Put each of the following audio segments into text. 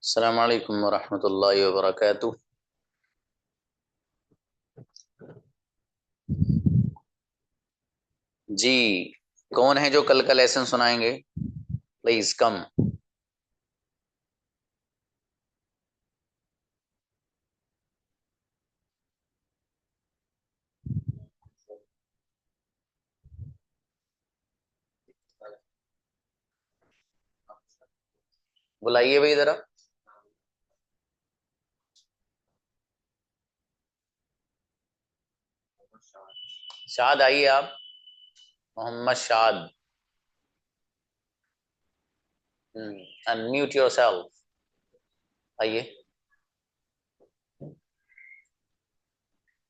अस्सलाम वालेकुम वरहमतुल्लाहि वबरकातुह। जी, कौन है जो कल का लेसन सुनाएंगे? Please come. बुलाइए भाई जरा। शाद आइए आप। मोहम्मद शाद। Unmute yourself. आइए।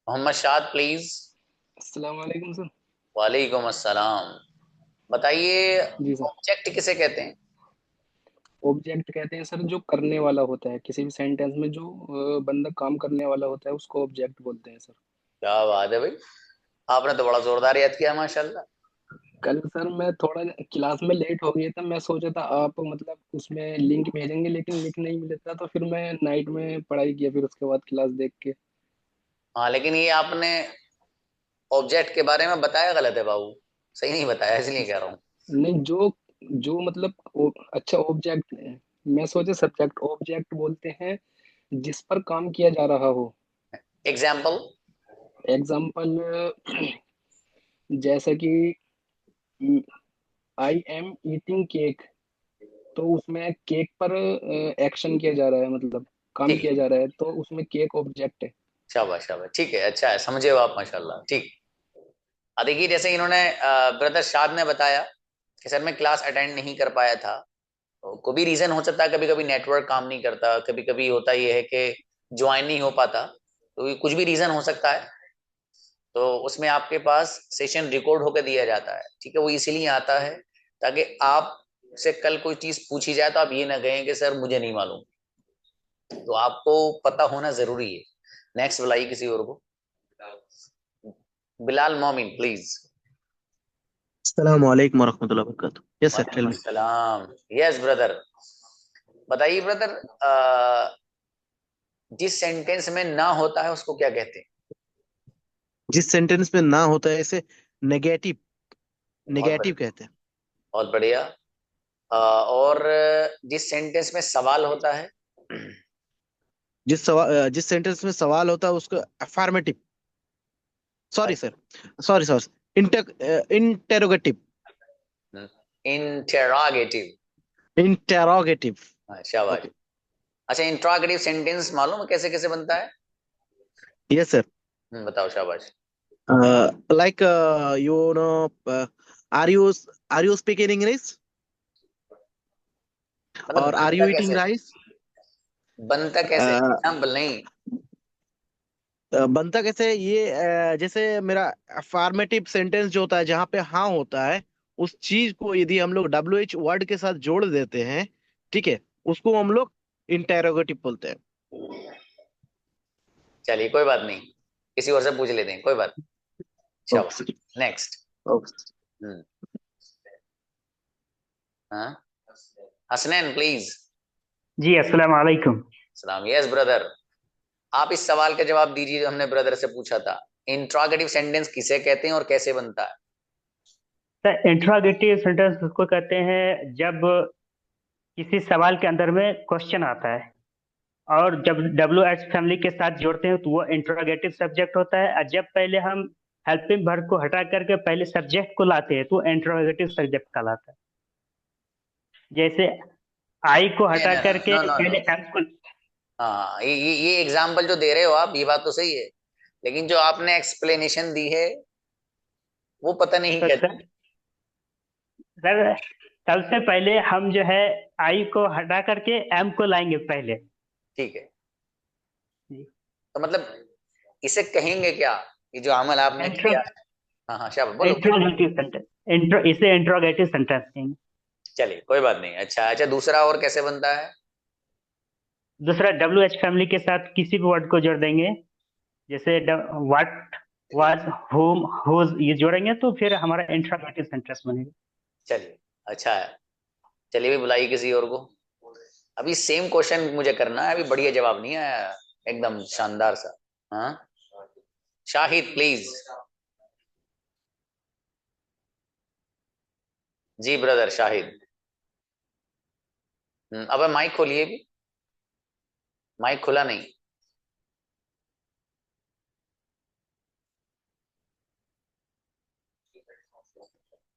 मोहम्मद शाद प्लीज। अस्सलाम वालेकुम सर। वालेकुम अस्सलाम। बताइए, जी सर। ऑब्जेक्ट किसे कहते हैं? ऑब्जेक्ट कहते हैं सर जो करने वाला होता है, किसी भी सेंटेंस में जो बंदा काम करने वाला होता है उसको ऑब्जेक्ट बोलते हैं सर। क्या बात है भाई, आपने तो बड़ा जोरदार याद किया माशाल्लाह। कल सर मैं थोड़ा क्लास में लेट हो गया था, मैं सोचा था आप मतलब उसमें लिंक भेजेंगे लेकिन लिंक नहीं मिला था, तो फिर मैं नाइट में पढ़ाई किया फिर उसके बाद क्लास देख के। हाँ, लेकिन ये आपने ऑब्जेक्ट के बारे में बताया गलत है बाबू। सही नहीं बताया, इसलिए कह रहा हूँ। नहीं, जो जो मतलब अच्छा ऑब्जेक्ट, मैं सोचा सब्जेक्ट, ऑब्जेक्ट बोलते हैं जिस पर काम किया जा रहा हो। एग्जाम्पल। एग्जाम्पल जैसे कि आई एम ईटिंग केक, तो उसमें केक पर एक्शन किया जा रहा है, मतलब काम ठीक किया है। जा रहा है, तो उसमें केक ऑब्जेक्ट है। शाबाश शाबाश, ठीक है, अच्छा है, समझे हो आप माशाल्लाह। ठीक। देखिए, जैसे इन्होंने ब्रदर शाद ने बताया कि सर मैं क्लास अटेंड नहीं कर पाया था। तो कोई भी रीजन हो सकता है, कभी कभी नेटवर्क काम नहीं करता, कभी कभी होता ये है कि ज्वाइन नहीं हो पाता। तो ये कुछ भी रीजन हो सकता है। तो उसमें आपके पास सेशन रिकॉर्ड होकर दिया जाता है, ठीक है। वो इसीलिए आता है ताकि आप से कल कोई चीज पूछी जाए तो आप ये ना कहें कि सर मुझे नहीं मालूम। तो आपको पता होना जरूरी है। नेक्स्ट बुलाइए किसी और को। बिलाल मोमिन प्लीज। अस्सलाम वालेकुम वरहमतुल्लाहि वबरकातुहू। यस सर, टेल वालेकुम मी। अस्सलाम। Yes brother. बताइए ब्रदर, जिस सेंटेंस में ना होता है उसको क्या कहते हैं? जिस सेंटेंस में ना होता है इसे नेगेटिव बहुत नेगेटिव बढ़िया। कहते हैं। बहुत बढ़िया। और जिस सेंटेंस में सवाल होता है? जिस सेंटेंस में सवाल होता है उसको affirmative, sorry sir, sorry sorry, interrogative, interrogative. Interrogative. शाबाश। ओके। अच्छा, इंट्रोगेटिव सेंटेंस मालूम है कैसे कैसे बनता है? Yes sir. बताओ, शाबाश। Like, you know, are you are you speaking English, मतलब और आर बनता यू ईटिंग कैसे? राइस। बनता कैसे, एग्जाम्पल नहीं। बनता कैसे ये, जैसे मेरा अफर्मेटिव सेंटेंस जो होता है जहाँ पे हाँ होता है, उस चीज को यदि हम लोग WH वर्ड के साथ जोड़ देते हैं, ठीक है, उसको हम लोग इंटेरोगेटिव बोलते हैं। चलिए, कोई बात नहीं, किसी और से पूछ लेते हैं, कोई बात नहीं। ओके शाबाश। सर। नेक्स्ट। ओके। हम्म। हाँ, हसनैन प्लीज। जी अस्सलाम वालेकुम। सलाम। Yes brother. आप इस सवाल का जवाब दीजिए जो हमने ब्रदर से पूछा था। इंट्रोगेटिव सेंटेंस किसे कहते हैं और कैसे बनता है? सर इंट्रोगेटिव सेंटेंस उसको कहते हैं जब किसी सवाल के अंदर में क्वेश्चन आता है और जब डब्ल्यू एच फैमिली के साथ जोड़ते हैं तो वो इंट्रोगेटिव सब्जेक्ट होता है, और जब पहले हम हेल्पिंग वर्ब को हटा करके पहले सब्जेक्ट को लाते हैं तो इंट्रोगेटिव सब्जेक्ट कहलाता है। जैसे आई को हटा करके नो नो नो। पहले एम को। हाँ, ये एग्जाम्पल जो दे रहे हो आप, ये बात तो सही है। लेकिन जो आपने एक्सप्लेनेशन दी है वो पता नहीं तो कहती। सर सबसे पहले हम जो है आई को हटा करके एम को लाएंगे पहले। ठीक है। तो मतलब इसे कहेंगे क्या, ये जो अमल आपने इंट्रो किया? हाँ हाँ, शाबाश, बोलो। इंट्रोगेटिव सेंटेंस, इसे इंट्रोगेटिव सेंटेंस कहेंगे। चलिए, कोई बात नहीं। अच्छा अच्छा, दूसरा और कैसे बनता है? दूसरा डब्ल्यू एच फैमिली के साथ किसी भी वर्ड को जोड़ देंगे, जैसे व्हाट, वाज, होम, हुज, ये जोड़ेंगे तो फिर हमारा इंट्रोगेटिव सेंटेंस बनेगा। चलिए, अच्छा है। चलिए भी बुलाइए किसी और को। अभी सेम क्वेश्चन मुझे करना है, अभी बढ़िया जवाब नहीं आया, एकदम शानदार सा। हाँ शाहिद प्लीज। जी ब्रदर शाहिद। अब माइक खोलिए भी, माइक खुला नहीं।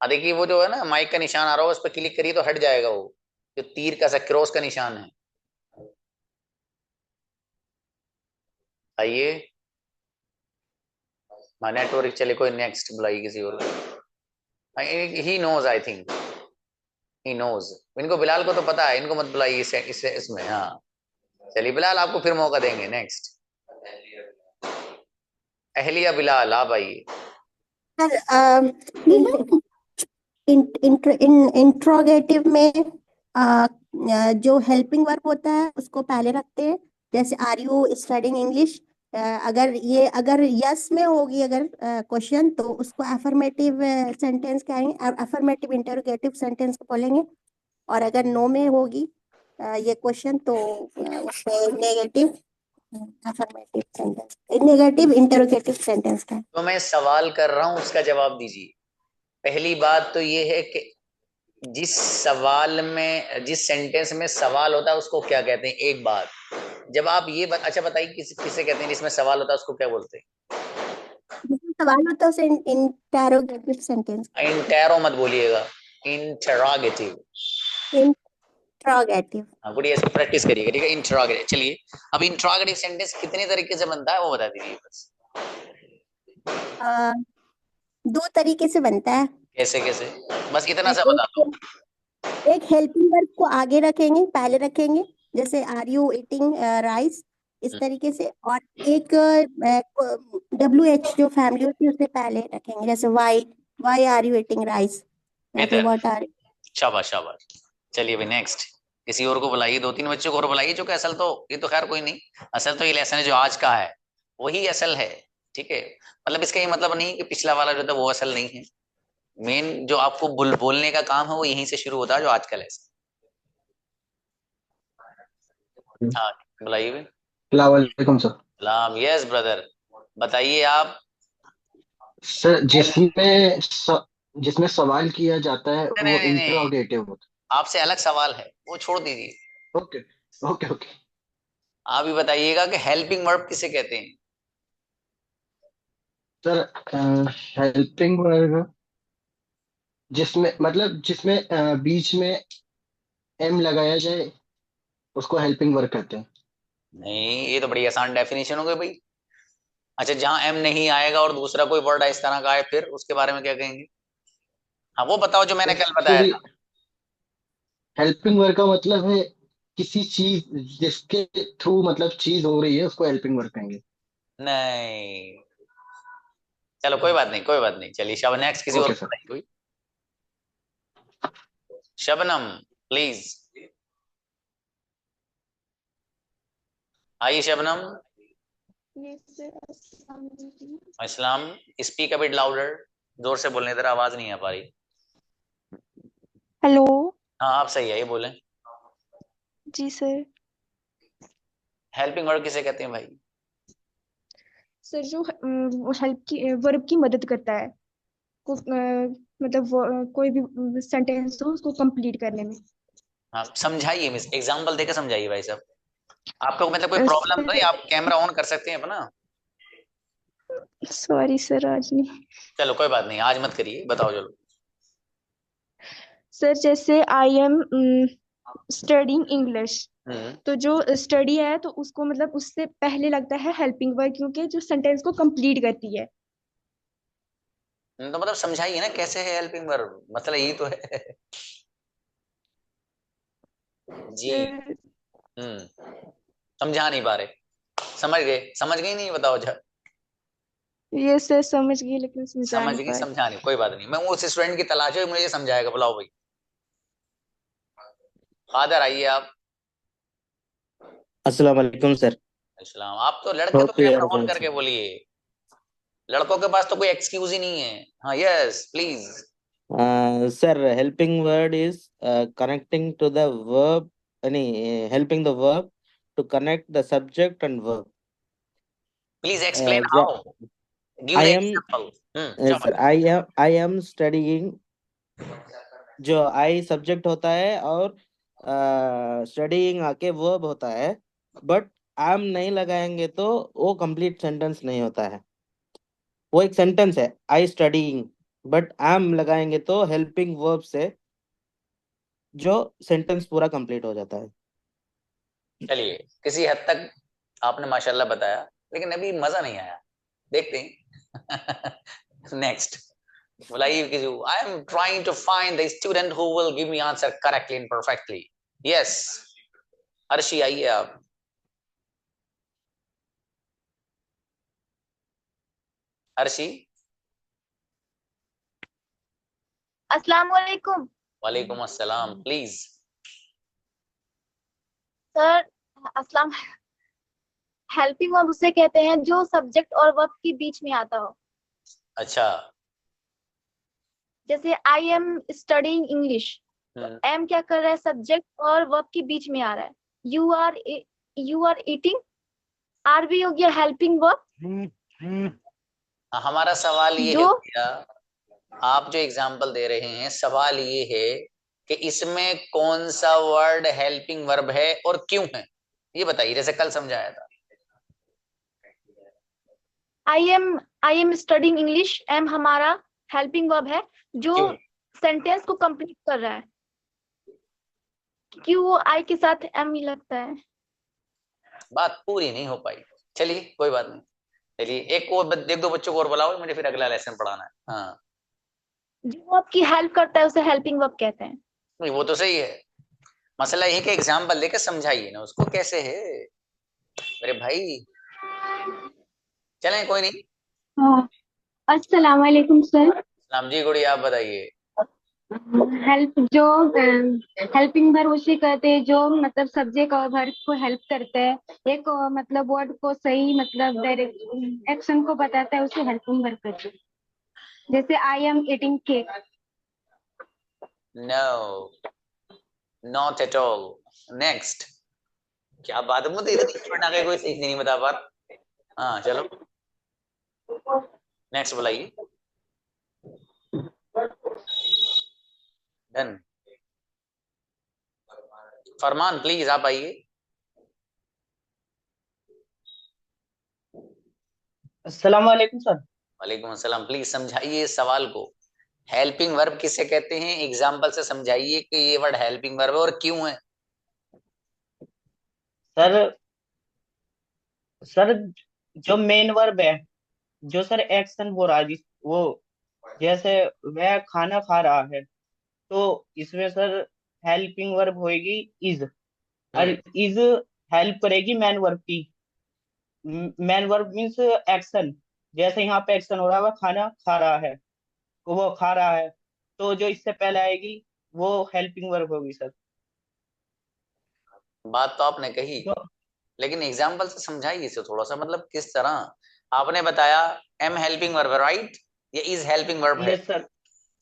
देखिए वो जो है ना माइक का निशान आ रहा होगा, उस पर क्लिक करिए तो हट जाएगा वो, जो तीर का सा क्रॉस का निशान है। आइए, हाँ नेटवर्क चले, कोई नेक्स्ट बुलाइए किसी और को। He knows, I think he knows. इनको बिलाल को तो पता है, इनको मत बुलाइए इसमें। हाँ चलिए बिलाल, आपको फिर मौका देंगे। नेक्स्ट अहलिया बिलाल, आप आइए। सर इंट्रोगेटिव में जो हेल्पिंग वर्ब होता है उसको पहले रखते हैं, जैसे आर यू स्टडिंग इंग्लिश। अगर यस में होगी अगर क्वेश्चन, तो उसको अफर्मेटिव सेंटेंस कहेंगे, अफर्मेटिव इंटरोगेटिव सेंटेंस बोलेंगे। और अगर नो में होगी ये क्वेश्चन, तो उसको negative affirmative sentence, negative interrogative sentence का। तो मैं सवाल कर रहा हूं, उसका जवाब दीजिए। पहली बात तो ये है कि जिस सवाल में, जिस सेंटेंस में सवाल होता है उसको क्या कहते हैं? एक बात, जब आप ये अच्छा बताइए, किसे कहते हैं जिसमें सवाल होता है उसको क्या बोलते हैं? सवाल होता है उसे इंटरोगेटिव सेंटेंस। इंटैरो मत बोलिएगा, इंटरोगेटिव। इंट्रोगेटिव। हाँ गुड़िया, इसको प्रैक्टिस करिएगा, ठीक है? इंटरोगेटिव। चलिए अब इंटरोगेटिव सेंटेंस कितने तरीके से बनता है वो बता दीजिए बस। दो तरीके से बनता है। कैसे कैसे? बस इतना सा बता दो। एक हेल्पिंग वर्ब को आगे रखेंगे, पहले रखेंगे, जैसे आर यू ईटिंग राइस, इस तरीके से। और एक WH जो फैमिली होती है उससे पहले रखेंगे, जैसे why are you eating rice, या फिर व्हाट आर। शाबाश शाबाश। चलिए भाई नेक्स्ट, किसी और को बुलाइए, दो तीन बच्चों को और बुलाइए, जो कि असल तो ये तो खैर कोई नहीं, असल तो ये लेसन है जो आज का है वही असल है, ठीक है? मतलब इसका ये मतलब नहीं कि पिछला वाला जो था वो असल नहीं है। मेन जो आपको बोलने का काम है वो यहीं से शुरू होता है, जो आज का लेसन। हाँ बुलाइए भाई। सलामकुम सर। सलाम। यस ब्रदर, बताइए आप। सर जिसमें सवाल किया जाता है नहीं वो नहीं नहीं, इंटरोगेटिव होता आपसे अलग सवाल है, वो छोड़ दीजिए। है। Okay okay okay. आप ही बताइएगा कि हेल्पिंग वर्ब किसे कहते हैं? सर हेल्पिंग वर्ब जिसमें बीच में एम लगाया जाए उसको हेल्पिंग वर्ब कहते हैं। नहीं, ये तो बड़ी आसान डेफिनेशन हो गई भाई। अच्छा, जहां एम नहीं आएगा और दूसरा कोई वर्ड इस तरह का है, फिर उसके बारे में क्या कहेंगे? हाँ वो बताओ जो मैंने कल बताया एक्चुअली था। हेल्पिंग वर्ब का मतलब है किसी चीज जिसके थ्रू मतलब चीज हो रही है उसको हेल्पिंग वर्ब कहेंगे। नहीं, चलो कोई बात नहीं, कोई बात नहीं। चलिए शब नेक्स्ट, किसी और ओके को सर। बताइए कोई। शबनम प्लीज, आइए शबनम। इस्लाम, स्पीक अ बिट लाउडर, जोर से बोलने, तेरा आवाज नहीं आ पा रही। हेलो। हाँ आप सही है, ये बोलें। जी सर। हेल्पिंग वर्ब किसे कहते हैं भाई? सर जो हेल्प की वर्ब की मदद करता है मतलब कोई भी सेंटेंस हो उसको कंप्लीट करने में। हाँ समझाइए, मिस एग्जाम्पल देकर समझाइए भाई साहब। आपको मतलब कोई प्रॉब्लम तो नहीं? आप कैमरा ऑन कर सकते हैं अपना। सॉरी सर, आज नहीं। चलो कोई बात नहीं, आज मत करिए, बताओ चलो। सर जैसे आई एम स्टडिंग इंग्लिश, हम्म, तो जो स्टडी है तो उसको मतलब उससे पहले लगता है हेल्पिंग वर्ब, क्योंकि जो सेंटेंस को कंप्लीट करती है। तो मतलब समझाइए ना कैसे है हेल्पिंग वर्ब, मतलब यही तो है। जी। सर समझा नहीं पा रहे? समझ गए? समझ गई नहीं? बताओ जा। ये सर समझ गई, लेकिन समझा समझ नहीं गई, पाई। समझा नहीं, कोई बात नहीं, मैं उस स्टूडेंट की तलाश है मुझे समझाएगा, बुलाओ भाई। फादर आइए आप। अस्सलाम वालेकुम सर। इस्लाम, आप तो लड़के तो hope you are camera on fine करके सर। बोलिए, लड़कों के पास तो कोई एक्सक्यूज ही नहीं है। हाँ yes please. Sir, helping word is connecting to the verb any helping the verb to connect the subject and verb. Please explain Ja- how. Give I the am example. yes, sir, I am studying. जो I subject होता है और studying आके verb होता है, but I am नहीं लगाएंगे तो वो कंप्लीट सेंटेंस नहीं होता है। वो एक सेंटेंस है आई स्टडीइंग, बट आई एम लगाएंगे तो हेल्पिंग वर्ब से जो सेंटेंस पूरा कंप्लीट हो जाता है। चलिए, किसी हद तक आपने माशाल्लाह बताया, लेकिन अभी मजा नहीं आया। देखते हैं नेक्स्ट। बुलाइए किसी को। I am trying to find the student who will give me answer correctly and perfectly. Yes, Arshi आइए आप। अर्शी। अस्सलाम वालेकुम वालेकुम अस्सलाम। प्लीज। सर। अस्सलाम। हेल्पिंग वर्ब उसे कहते हैं जो सब्जेक्ट और वर्ब के बीच में आता हो। अच्छा। जैसे I am studying English, am क्या कर रहा है, सब्जेक्ट और वर्ब के बीच में आ रहा है। यू आर ईटिंग, आर भी हो गया हेल्पिंग वर्ब। हमारा सवाल ये है जो भैया, आप जो एग्जाम्पल दे रहे हैं, सवाल ये है कि इसमें कौन सा वर्ड हेल्पिंग वर्ब है और क्यों है, ये बताइए, जैसे कल समझाया था। I am studying English, am हमारा हेल्पिंग वर्ब है जो क्यों? सेंटेंस को कंप्लीट कर रहा है। क्यों वो आई के साथ एम ही लगता है। बात पूरी नहीं हो पाई, चलिए कोई बात नहीं। चलिए एक दो बच्चों को और बुलाओ, मुझे फिर अगला लेसन पढ़ाना है। हाँ, जो आपकी हेल्प करता है उसे हेल्पिंग वर्ब कहते हैं। नहीं वो तो सही है, मसला ये कि एग्जाम्पल देकर समझाइए ना उसको कैसे है मेरे भाई। चलें कोई नहीं। हाँ, अस्सलाम वालेकुम सर। सलाम जी गुड़िया, आप बताइए। हेल्प जो हेल्पिंग वर्ब उसे कहते हैं जो मतलब सब्जेक्ट और वर्ब को हेल्प करते हैं, एक मतलब वर्ड को सही मतलब डायरेक्ट एक्शन को बताता है, उसे हेल्पिंग वर्ब कहते हैं। जैसे I am eating cake. No, not at all. Next. क्या बात है, मुझे स्टूडेंट आगे कोई सही नहीं बता पा रहा। हाँ चलो नेक्स्ट बुलाइए। डन। फरमान प्लीज आप आइए। अस्सलाम वालेकुम सर। वालेकुम अस्सलाम। प्लीज समझाइए इस सवाल को, हेल्पिंग वर्ब किसे कहते हैं, एग्जाम्पल से समझाइए कि ये वर्ड हेल्पिंग वर्ब है और क्यों है। सर सर जो मेन वर्ब है, जो सर एक्शन हो रहा है वो, जैसे वह खाना खा रहा है, तो इसमें सर हेल्पिंग वर्ब होएगी इज, और इज हेल्प करेगी मैन वर्ब की। मैन वर्ब मीन्स एक्शन, जैसे यहाँ पे एक्शन हो रहा है, वह खाना खा रहा है, वो खा रहा है, तो जो इससे पहले आएगी वो हेल्पिंग वर्ब होगी सर। बात तो आपने कही, तो लेकिन एग्जाम्पल से समझाइए इसे थोड़ा सा, मतलब किस तरह। आपने बताया एम हेल्पिंग वर्ब है, राइट, ये इज हेल्पिंग वर्ब है। Yes sir.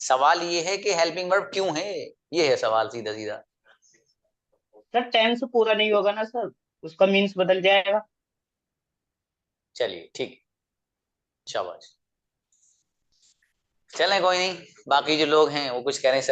सवाल ये है कि हेल्पिंग वर्ब क्यों है, ये है सवाल सीधा सीधा। सर टेंस पूरा नहीं होगा ना सर, उसका मीन्स बदल जाएगा। चलिए ठीक, शाबाश। चलें कोई नहीं, बाकी जो लोग हैं वो कुछ कह रहे हैं,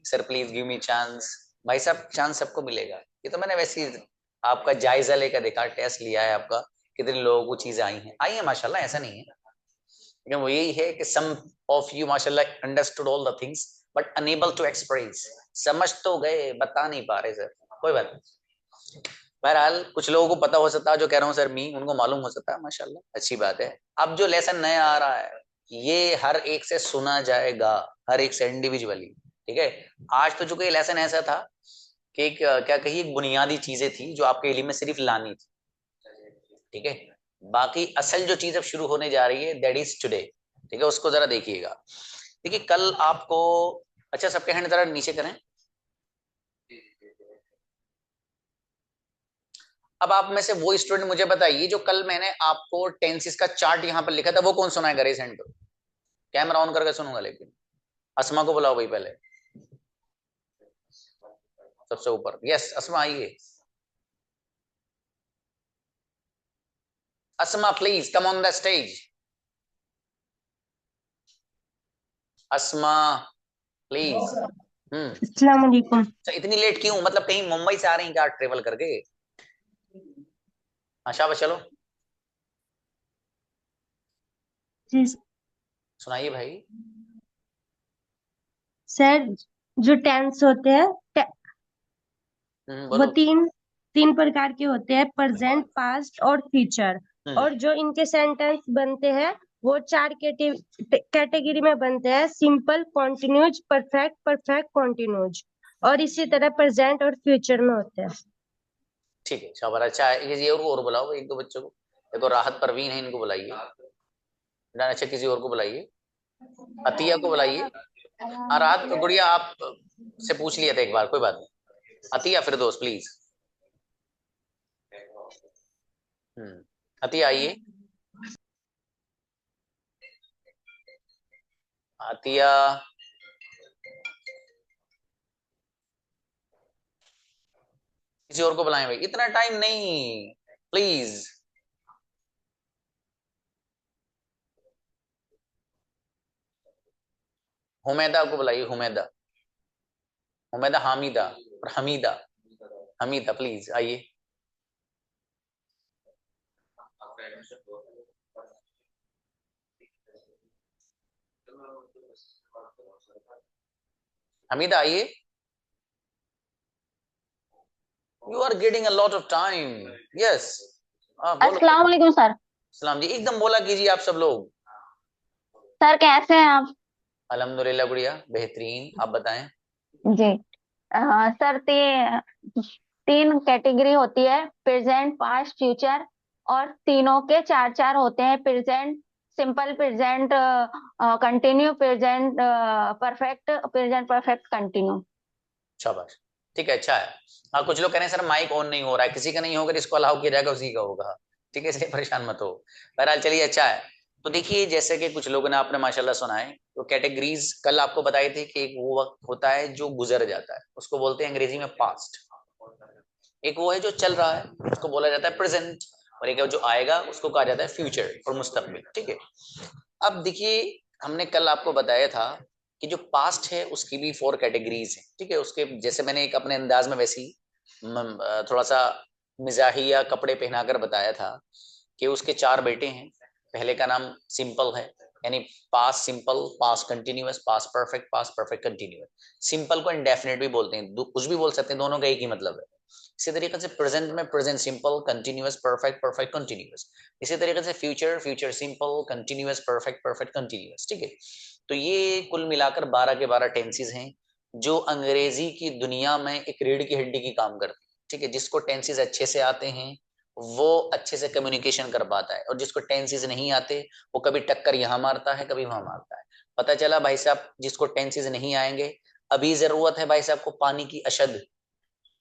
sir please give me chance. भाई साहब चांस सबको मिलेगा, ये तो मैंने वैसे ही आपका जायजा लेकर देखा, टेस्ट लिया है आपका, कितने लोगों को चीजें आई हैं माशाल्लाह, ऐसा नहीं है। लेकिन वो यही है कि सम ऑफ यू माशाल्लाह understood all the things but unable to express. समझ तो गए, बता नहीं पा रहे सर, कोई बात नहीं। बहरहाल कुछ लोगों को पता हो सकता है, जो कह रहा हूँ सर उनको मालूम हो सकता है, माशाल्लाह अच्छी बात है। अब जो लेसन नया आ रहा है ये हर एक से सुना जाएगा, हर एक से इंडिविजुअली, ठीक है। आज तो चूंकि ये लेसन ऐसा था कि एक क्या कही, एक बुनियादी चीजें थी जो आपके इल्म में सिर्फ लानी थी, ठीक है। बाकी असल जो चीज अब शुरू होने जा रही है दैट इज टुडे, ठीक है, उसको जरा देखिएगा। देखिए कल आपको, अच्छा सबके हैंड जरा नीचे करें। अब आप में से वो स्टूडेंट मुझे बताइए जो कल मैंने आपको टेंसेस का चार्ट यहाँ पर लिखा था, वो कौन सुनाएगा, रेज हैंड करो। कैमरा ऑन करके सुनूंगा, लेकिन अस्मा को बुलाओ भाई पहले। सबसे ऊपर। यस अस्मा आइए। Asma please come on the stage. Asma please. अस्सलाम वालेकुम। इतनी लेट क्यों, मतलब कहीं मुंबई से आ रही हैं क्या ट्रेवल करके? हाँ शाबाश चलो जी सुनाइए भाई। सर, जो टेंस होते हैं वो बोलो। तीन प्रकार के होते हैं, प्रेजेंट, पास्ट और फ्यूचर। और जो इनके सेंटेंस बनते हैं वो चार कैटेगरी में बनते हैं, simple, continues, perfect, perfect continues, और इसी तरह प्रेजेंट और फ्यूचर में होते हैं। ठीक है शाबाश, अच्छा है। ये और बुलाओ एक दो बच्चों को। देखो राहत परवीन है, इनको बुलाइए। अच्छा किसी और को बुलाइए, अतिया को बुलाइए। हाँ राहत गुड़िया आप से पूछ लिया था एक बार, कोई बात नहीं। अतिया फिरदौस प्लीज। अतिया आइए। अतिया किसी और को बुलाएं भाई, इतना टाइम नहीं प्लीज। हुमैदा को बुलाइए, हुमैदा, हुमैदा, हामिदा और हमीदा। हमीदा प्लीज आइए। हमीदा आइए। You are getting a lot of time. Yes अस्सलाम वालेकुम सर। सलाम जी, एकदम बोला कीजिए आप सब लोग। सर कैसे हैं आप? अल्हम्दुलिल्लाह बढ़िया बेहतरीन, आप बताएं। जी सर, तीन कैटेगरी होती है, प्रेजेंट, पास्ट, फ्यूचर, और तीनों के चार चार होते हैं, present simple, present continue, present perfect, present perfect continue. शाबाश ठीक है, अच्छा है। हाँ कुछ लोग कह रहे हैं सर माइक ऑन नहीं हो रहा है, किसी का नहीं होगा इसको अलाउ किया जाएगा, उसी का होगा। ठीक है इसलिए परेशान मत हो। बहरहाल चलिए अच्छा है। तो देखिए जैसे कि कुछ लोगों ने आपने माशाल्लाह सुनाए, तो कैटेगरीज कल आपको बताई थी कि एक वो वक्त होता है जो गुजर जाता है, उसको बोलते हैं अंग्रेजी में पास्ट। एक वो है जो चल रहा है, उसको बोला जाता है प्रेजेंट। और एक जो आएगा उसको कहा जाता है फ्यूचर और मुस्तकबिल। ठीक है, अब देखिए हमने कल आपको बताया था कि जो पास्ट है उसकी भी 4 कैटेगरीज हैं। ठीक है, उसके जैसे मैंने एक अपने अंदाज में वैसी थोड़ा सा मिजाहिया कपड़े पहनाकर बताया था कि उसके 4 बेटे हैं। पहले का नाम सिंपल है, यानी past simple, past continuous, past perfect, past perfect continuous. Simple को इंडेफिनिट भी बोलते हैं, कुछ भी बोल सकते हैं, दोनों का एक ही मतलब है। इसी तरीके से प्रेजेंट में present simple, continuous, perfect, perfect continuous. इसी तरीके से future, future simple, continuous, perfect, perfect continuous. ठीक है, तो ये कुल मिलाकर 12 के 12 टेंसेस हैं जो अंग्रेजी की दुनिया में एक रीढ़ की हड्डी की काम करते हैं। ठीक है, जिसको टेंसेस अच्छे से आते हैं वो अच्छे से कम्युनिकेशन कर पाता है, और जिसको टेंसेस नहीं आते वो कभी टक्कर यहाँ मारता है कभी वहां मारता है। पता चला भाई साहब जिसको टेंसेस नहीं आएंगे, अभी जरूरत है भाई साहब को पानी की अशद,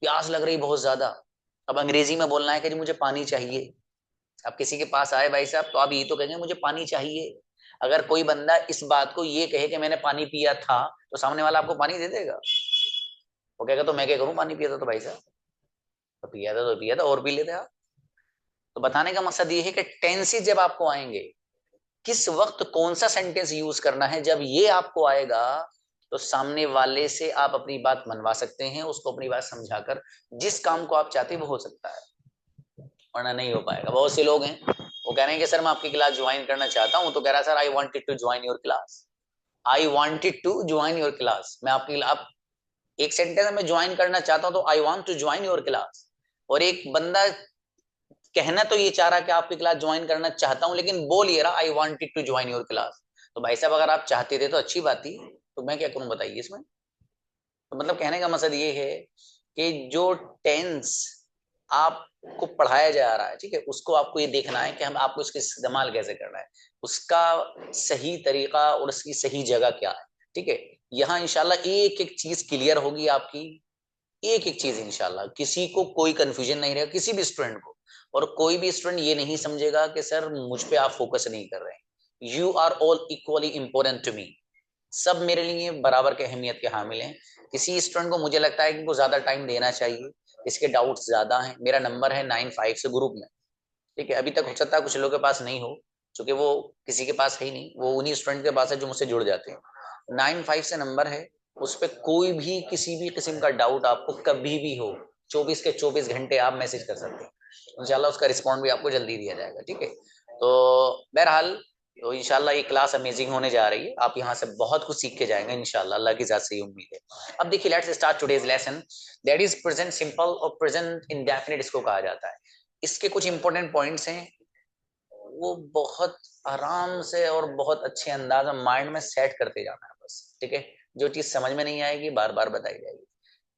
प्यास लग रही बहुत ज्यादा, अब अंग्रेजी में बोलना है कि जी मुझे पानी चाहिए। अब किसी के पास आए भाई साहब तो आप ये तो कहेंगे मुझे पानी चाहिए। अगर कोई बंदा इस बात को ये कहे कि मैंने पानी पिया था, तो सामने वाला आपको पानी दे देगा? वो कहेगा तो मैं क्या करूं, पानी पिया था तो भाई साहब, तो पिया था और पी लेते आप। तो बताने का मकसद ये है कि टेंसेस जब आपको आएंगे, किस वक्त कौन सा सेंटेंस यूज करना है, जब ये आपको आएगा तो सामने वाले से आप अपनी बात मनवा सकते हैं, उसको अपनी बात समझाकर जिस काम को आप चाहते हैं वो हो सकता है, वरना नहीं हो पाएगा। बहुत से लोग हैं वो कह रहे हैं कि सर मैं आपकी क्लास ज्वाइन करना चाहता हूं, तो कह रहा है sir I wanted to join your class, I wanted to join your class. मैं आपकी आप एक सेंटेंस में ज्वाइन करना चाहता हूं तो I want to join your class. और एक बंदा कहना तो ये चाह रहा कि आपकी क्लास ज्वाइन करना चाहता हूं, लेकिन बोल ये रहा I wanted to join your class. तो भाई साहब अगर आप चाहते थे तो अच्छी बात थी, तो मैं क्या करूं बताइए इसमें। तो मतलब कहने का मकसद ये है कि जो टेंस आपको पढ़ाया जा रहा है, ठीक है, उसको आपको ये देखना है कि हम आपको इसका इस्तेमाल कैसे करना है, उसका सही तरीका और उसकी सही जगह क्या है। ठीक है, यहाँ इंशाल्लाह एक एक चीज क्लियर होगी आपकी, एक एक चीज इंशाल्लाह, किसी को कोई कंफ्यूजन नहीं रहेगा, किसी भी स्टूडेंट को। और कोई भी स्टूडेंट ये नहीं समझेगा कि सर मुझ पे आप फोकस नहीं कर रहे हैं। You are all equally important to me. सब मेरे लिए बराबर के अहमियत के हामिल हैं। किसी स्टूडेंट को मुझे लगता है कि वो ज्यादा टाइम देना चाहिए, इसके डाउट्स ज्यादा हैं। मेरा नंबर है 95 से ग्रुप में, ठीक है। अभी तक हो सकता है कुछ लोगों के पास नहीं हो, क्योंकि वो किसी के पास है ही नहीं, वो उन्हीं स्टूडेंट के पास है जो मुझसे जुड़ जाते हैं। 95 से नंबर है, उस पर कोई भी किसी भी किस्म का डाउट आपको कभी भी हो, 24 के 24 घंटे आप मैसेज कर सकते हैं, इंशाल्लाह उसका रिस्पॉन्ड भी आपको जल्दी दिया जाएगा, ठीक है। तो बहरहाल तो इंशाल्लाह ये क्लास अमेजिंग होने जा रही है, आप यहाँ से बहुत कुछ सीख के जाएंगे इंशाल्लाह, अल्लाह की जात से ये उम्मीद है। अब देखिए, let's start today's lesson, that is present simple और प्रेजेंट इंडेफिनिट इसको कहा जाता है। इसके कुछ इंपॉर्टेंट पॉइंट्स हैं, वो बहुत आराम से और बहुत अच्छे अंदाज में माइंड में सेट करते जाना है बस, ठीक है। जो चीज समझ में नहीं आएगी बार बार बताई जाएगी,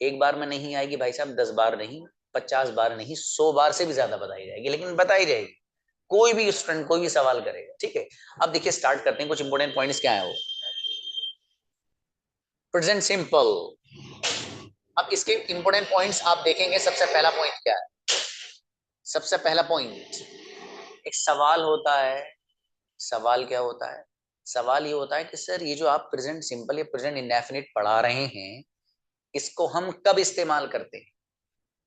एक बार में नहीं आएगी भाई साहब, 10 बार नहीं, 50 बार नहीं, 100 बार से भी ज्यादा बताई जाएगी, लेकिन बताई जाएगी। कोई भी स्टूडेंट कोई भी सवाल करेगा, ठीक है। अब देखिए स्टार्ट करते हैं, कुछ इंपॉर्टेंट पॉइंट्स क्या है वो। प्रेजेंट सिंपल, अब इसके इंपॉर्टेंट पॉइंट्स आप देखेंगे। सबसे पहला पॉइंट क्या है? सबसे पहला पॉइंट, एक सवाल होता है। सवाल क्या होता है? सवाल ये होता है कि सर ये जो आप प्रेजेंट सिंपल या प्रेजेंट इंडेफिनिट पढ़ा रहे हैं, इसको हम कब इस्तेमाल करते हैं,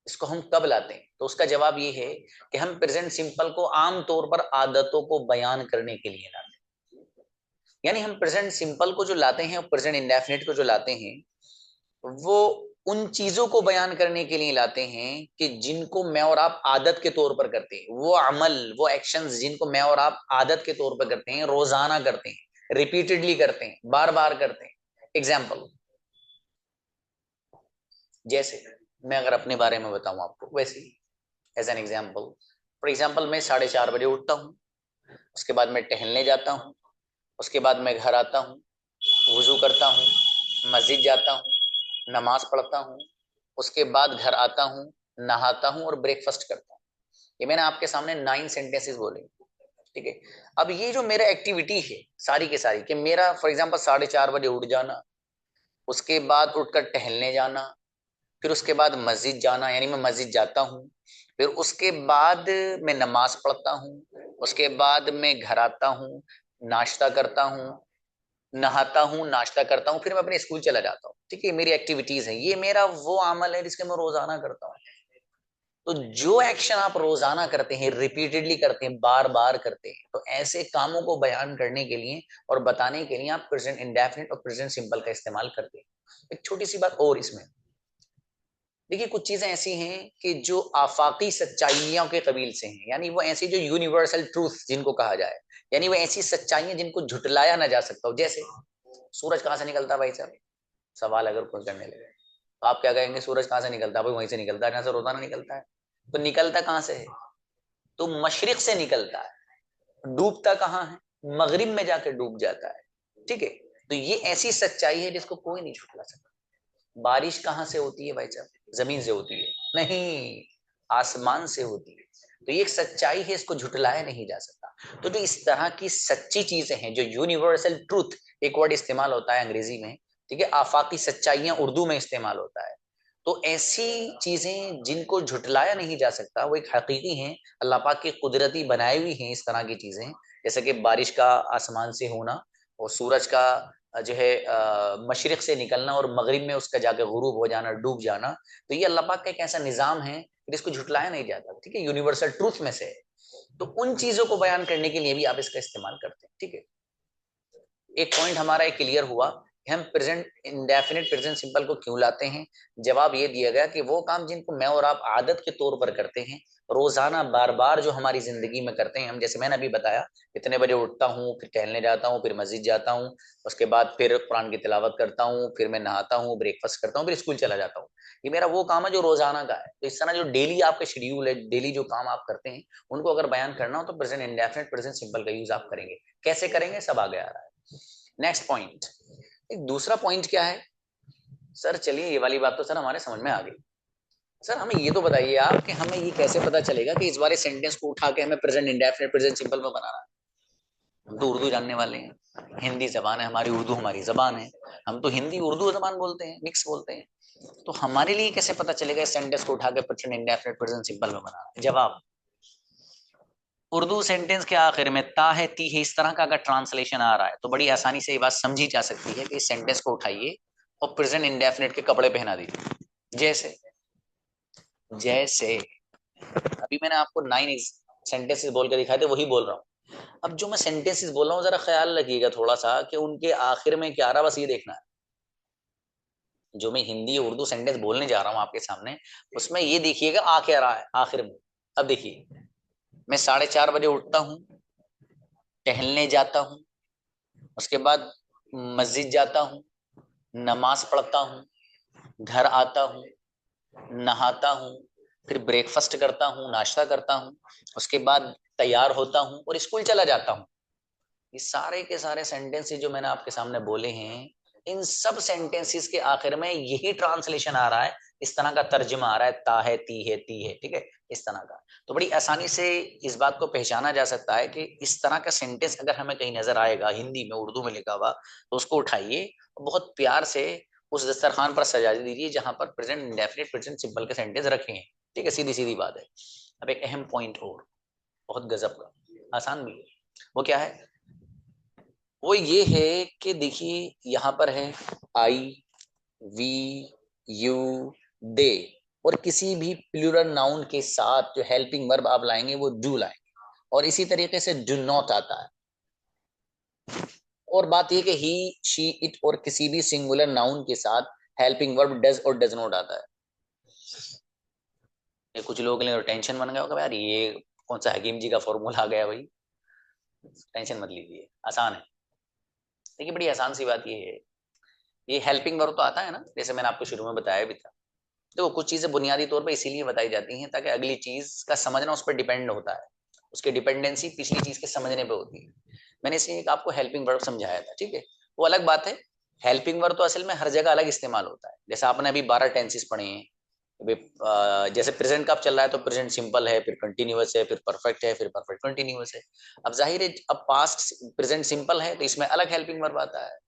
इसको हम कब लाते हैं? तो उसका जवाब ये है कि हम प्रेजेंट सिंपल को आमतौर पर आदतों को बयान करने के लिए लाते हैं। यानी हम प्रेजेंट सिंपल को जो लाते हैं और प्रेजेंट इंडेफिनिट को जो लाते हैं, वो उन चीजों को बयान करने के लिए लाते हैं कि जिनको मैं और आप आदत के तौर पर करते हैं, वो अमल, वो एक्शंस जिनको मैं और आप आदत के तौर पर करते हैं, रोजाना करते हैं, रिपीटेडली करते हैं, बार बार करते हैं। एग्जाम्पल, जैसे मैं अगर अपने बारे में बताऊं आपको, वैसे ही as an example, for example मैं 4:30 बजे उठता हूँ, उसके बाद मैं टहलने जाता हूँ, उसके बाद मैं घर आता हूँ, वुजू करता हूँ, मस्जिद जाता हूँ, नमाज पढ़ता हूँ, उसके बाद घर आता हूँ, नहाता हूँ और ब्रेकफास्ट करता हूँ। ये मैंने आपके सामने 9 सेंटेंसेस बोले, ठीक है। अब ये जो मेरा एक्टिविटी है सारी की सारी, कि मेरा फॉर एग्जाम्पल 4:30 बजे उठ जाना, उसके बाद उठकर टहलने जाना, फिर उसके बाद मस्जिद जाना, यानी मैं मस्जिद जाता हूँ, फिर उसके बाद मैं नमाज पढ़ता हूँ, उसके बाद मैं घर आता हूँ, नाश्ता करता हूँ, नहाता हूँ, नाश्ता करता हूँ, फिर मैं अपने स्कूल चला जाता हूँ, ठीक है। मेरी एक्टिविटीज है, ये मेरा वो अमल है जिसके मैं रोजाना करता हूँ। तो जो एक्शन आप रोजाना करते हैं, रिपीटेडली करते हैं, बार बार करते हैं, तो ऐसे कामों को बयान करने के लिए और बताने के लिए आप प्रेजेंट इंडेफिनिट और प्रेजेंट सिंपल का इस्तेमाल करते हैं। एक छोटी सी बात और इसमें, देखिए कुछ चीजें ऐसी हैं कि जो आफाकी सच्चाइयों के कबील से हैं, यानी वो ऐसी जो यूनिवर्सल ट्रूथ जिनको कहा जाए, यानी वो ऐसी सच्चाइयां जिनको झुटलाया ना जा सकता हो। जैसे सूरज कहाँ से निकलता है भाई साहब? सवाल अगर कोई करने लगे तो आप क्या कहेंगे? सूरज कहाँ से निकलता है भाई? वहीं से निकलता है जहाँ से रोजाना निकलता है। तो निकलता कहाँ से है? तो मशरिक से निकलता है। डूबता कहाँ है? मगरिब में जाके डूब जाता है, ठीक है। तो ये ऐसी सच्चाई है जिसको कोई नहीं झुटला सकता। बारिश कहाँ से होती है भाई साहब? जमीन से होती है? नहीं, आसमान से होती है। तो ये एक सच्चाई है, इसको झुटलाया नहीं जा सकता। तो जो इस तरह की सच्ची चीजें हैं, जो यूनिवर्सल ट्रूथ एक वर्ड इस्तेमाल होता है अंग्रेजी में, ठीक है, आफाकी सच्चाइयां उर्दू में इस्तेमाल होता है। तो ऐसी चीजें जिनको झुटलाया नहीं जा सकता, वो एक हकीकी हैं, अल्लाह पाक की कुदरती बनाई हुई हैं इस तरह की चीजें, जैसे कि बारिश का आसमान से होना और सूरज का जो है मशरिक से निकलना और मगरिब में उसका जाके गुरूब हो जाना, डूब जाना। तो ये अल्लाह पाक का एक ऐसा निजाम है जिसको झुटलाया नहीं जाता, ठीक है, यूनिवर्सल ट्रूथ में से है। तो उन चीजों को बयान करने के लिए भी आप इसका इस्तेमाल करते हैं, ठीक है। एक पॉइंट हमारा एक क्लियर हुआ कि हम प्रेजेंट इंडेफिनिट प्रेजेंट सिंपल को क्यों लाते हैं। जवाब ये दिया गया कि वो काम जिनको मैं और आप आदत के तौर पर करते हैं, रोजाना बार बार जो हमारी जिंदगी में करते हैं हम, जैसे मैंने अभी बताया, इतने बजे उठता हूँ, फिर टहलने जाता हूँ, फिर मस्जिद जाता हूँ, उसके बाद फिर कुरान की तिलावत करता हूँ, फिर मैं नहाता हूँ, ब्रेकफास्ट करता हूँ, फिर स्कूल चला जाता हूँ। ये मेरा वो काम है जो रोजाना का है। तो इस तरह जो डेली आपके शेड्यूल है, डेली जो काम आप करते हैं, उनको अगर बयान करना हो तो प्रेजेंट इंडेफिनिट प्रेजेंट सिंपल का यूज आप करेंगे। कैसे करेंगे सब आगे आ रहा है। नेक्स्ट पॉइंट, एक दूसरा पॉइंट क्या है सर? चलिए ये वाली बात तो सर हमारे समझ में आ गई। सर हमें ये तो बताइए आप कि हमें ये कैसे पता चलेगा कि इस बार सेंटेंस को उठा के हमें प्रेजेंट इंडेफिनिट प्रेजेंट सिंपल में बनाना है? हम तो उर्दू जानने वाले हैं, हिंदी जबान है हमारी, उर्दू हमारी जबान है, हम तो हिंदी उर्दू जबान बोलते हैं, मिक्स बोलते हैं। तो हमारे लिए कैसे पता चलेगा इस सेंटेंस को उठा के प्रेजेंट इंडेफिनिट प्रेजेंट सिंपल में बनाना है? जवाब, उर्दू सेंटेंस के आखिर में ता है ती है इस तरह का अगर ट्रांसलेशन आ रहा है तो बड़ी आसानी से ये बात समझी जा सकती है कि इस सेंटेंस को उठाइए और प्रेजेंट इंडेफिनिट के कपड़े पहना दीजिए। जैसे जैसे अभी मैंने आपको 9 सेंटेंसेस बोल के दिखाए थे, वही बोल रहा हूँ। अब जो मैं सेंटेंसेस बोल रहा हूँ जरा ख्याल रखिएगा थोड़ा सा कि उनके आखिर में क्या आ रहा, बस ये देखना है। जो मैं हिंदी उर्दू सेंटेंस बोलने जा रहा हूँ आपके सामने, उसमें ये देखिएगा आ क्या रहा है आखिर में। अब देखिए, मैं 4:30 बजे उठता हूँ, टहलने जाता हूँ, उसके बाद मस्जिद जाता हूँ, नमाज पढ़ता हूँ, घर आता हूँ, नहाता हूँ, फिर ब्रेकफास्ट करता हूँ, नाश्ता करता हूँ, उसके बाद तैयार होता हूँ और स्कूल चला जाता हूँ। ये सारे के सारे सेंटेंसेस जो मैंने आपके सामने बोले हैं, इन सब सेंटेंसेस के आखिर में यही ट्रांसलेशन आ रहा है, इस तरह का तर्जुमा आ रहा है, ता है ती है ती है, ठीक है, इस तरह का। तो बड़ी आसानी से इस बात को पहचाना जा सकता है कि इस तरह का सेंटेंस अगर हमें कहीं नजर आएगा हिंदी में उर्दू में लिखा हुआ, तो उसको उठाइए और बहुत प्यार से उस दस्तरखान पर सजा दीजिए जहां पर प्रेजेंट इंडेफिनिट प्रेजेंट सिंपल के सेंटेंस रखे हैं। ठीक है, सीधी सीधी बात है। अब एक अहम पॉइंट और बहुत गजब का, आसान भी है, वो क्या है? वो ये है कि देखिए यहाँ पर है आई, वी, यू, दे, और किसी भी प्लूरल नाउन के साथ जो हेल्पिंग वर्ब आप लाएंगे वो डू लाएंगे, और इसी तरीके से डू नॉट आता है। और बात ये कि ही, शी, इट और किसी भी सिंगुलर नाउन के साथ हेल्पिंग वर्ब डज और डज नॉट आता है। ये कुछ लोगों के लिए टेंशन बन गया होगा, यार ये कौन सा हकीम जी का फॉर्मूला आ गया भाई। टेंशन मत लीजिए, आसान है। देखिए बड़ी आसान सी बात ये है, ये हेल्पिंग वर्ब तो आता है ना, जैसे मैंने आपको शुरू में बताया भी था। तो कुछ चीजें बुनियादी तौर पे इसीलिए बताई जाती हैं ताकि अगली चीज का समझना उस पर डिपेंड होता है, उसकी डिपेंडेंसी पिछली चीज के समझने पे होती है। मैंने इसलिए एक आपको हेल्पिंग वर्ब समझाया था, ठीक है, वो अलग बात है। हेल्पिंग वर्ब तो असल में हर जगह अलग इस्तेमाल होता है। जैसे आपने अभी 12 टेंसेस पढ़े हैं, जैसे प्रेजेंट का चल रहा है तो प्रेजेंट सिंपल है, फिर कंटिन्यूअस है, फिर परफेक्ट है, फिर परफेक्ट कंटिन्यूअस है। अब जाहिर है अब पास्ट प्रेजेंट सिंपल है तो इसमें अलग हेल्पिंग वर्ब आता है,